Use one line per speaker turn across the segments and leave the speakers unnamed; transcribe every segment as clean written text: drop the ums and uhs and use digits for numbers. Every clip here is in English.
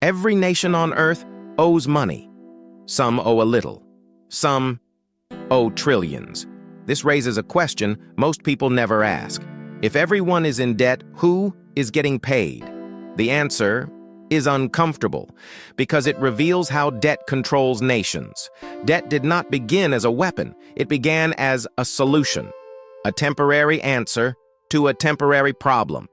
Every nation on Earth owes money. Some owe a little. Some owe trillions. This raises a question most people never ask. If everyone is in debt, who is getting paid? The answer is uncomfortable because it reveals how debt controls nations. Debt did not begin as a weapon. It began as a solution, a temporary answer to a temporary problem.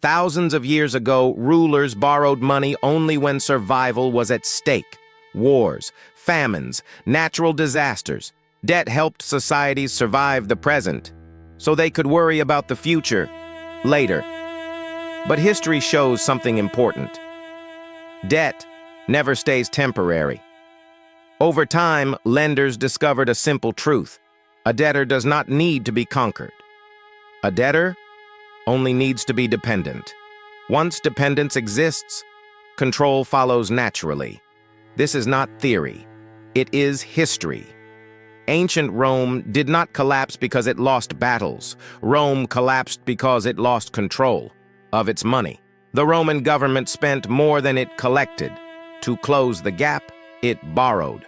Thousands of years ago, rulers borrowed money only when survival was at stake. Wars, famines, natural disasters. Debt helped societies survive the present, so they could worry about the future later. But history shows something important. Debt never stays temporary. Over time, lenders discovered a simple truth. A debtor does not need to be conquered. A debtor only needs to be dependent. Once dependence exists, control follows naturally. This is not theory. It is history. Ancient Rome did not collapse because it lost battles. Rome collapsed because it lost control of its money. The Roman government spent more than it collected. To close the gap, it borrowed.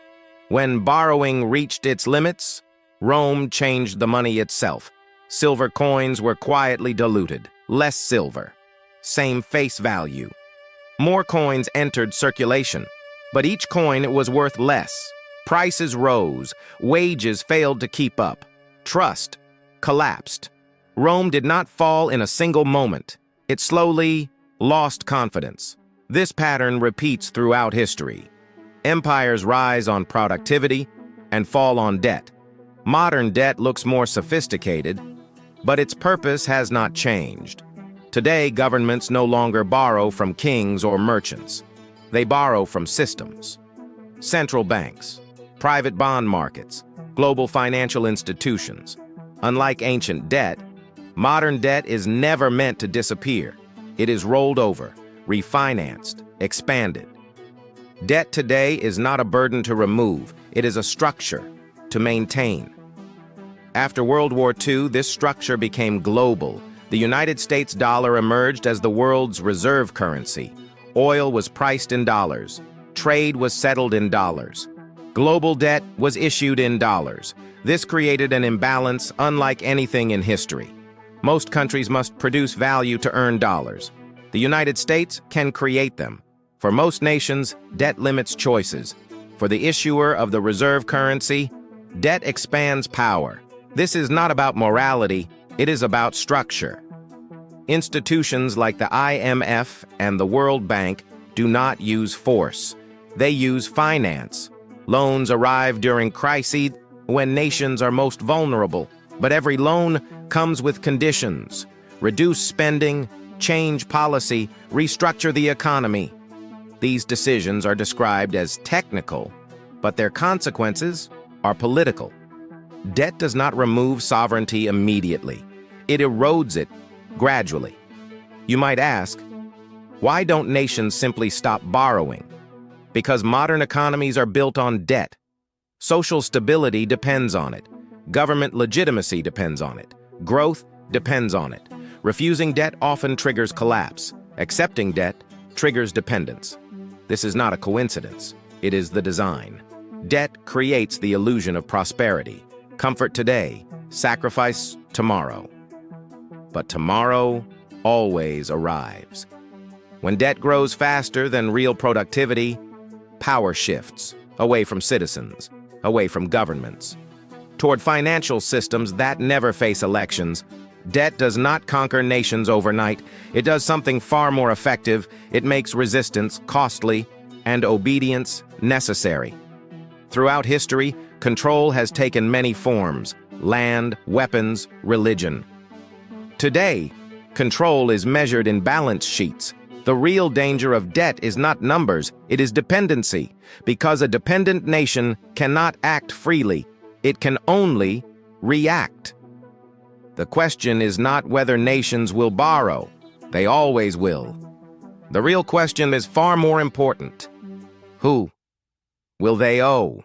When borrowing reached its limits, Rome changed the money itself. Silver coins were quietly diluted. Less silver. Same face value. More coins entered circulation, but each coin was worth less. Prices rose. Wages failed to keep up. Trust collapsed. Rome did not fall in a single moment. It slowly lost confidence. This pattern repeats throughout history. Empires rise on productivity and fall on debt. Modern debt looks more sophisticated, but its purpose has not changed. Today, governments no longer borrow from kings or merchants. They borrow from systems. Central banks, private bond markets, global financial institutions. Unlike ancient debt, modern debt is never meant to disappear. It is rolled over, refinanced, expanded. Debt today is not a burden to remove. It is a structure to maintain. After World War II, this structure became global. The United States dollar emerged as the world's reserve currency. Oil was priced in dollars. Trade was settled in dollars. Global debt was issued in dollars. This created an imbalance unlike anything in history. Most countries must produce value to earn dollars. The United States can create them. For most nations, debt limits choices. For the issuer of the reserve currency, debt expands power. This is not about morality, it is about structure. Institutions like the IMF and the World Bank do not use force. They use finance. Loans arrive during crises when nations are most vulnerable. But every loan comes with conditions. Reduce spending, change policy, restructure the economy. These decisions are described as technical, but their consequences are political. Debt does not remove sovereignty immediately. It erodes it gradually. You might ask, why don't nations simply stop borrowing? Because modern economies are built on debt. Social stability depends on it. Government legitimacy depends on it. Growth depends on it. Refusing debt often triggers collapse. Accepting debt triggers dependence. This is not a coincidence. It is the design. Debt creates the illusion of prosperity. Comfort today, sacrifice tomorrow. But tomorrow always arrives. When debt grows faster than real productivity, power shifts away from citizens, away from governments, toward financial systems that never face elections. Debt does not conquer nations overnight. It does something far more effective. It makes resistance costly and obedience necessary. Throughout history, control has taken many forms: land, weapons, religion. Today, control is measured in balance sheets. The real danger of debt is not numbers, it is dependency. Because a dependent nation cannot act freely, it can only react. The question is not whether nations will borrow. They always will. The real question is far more important. Who will they owe?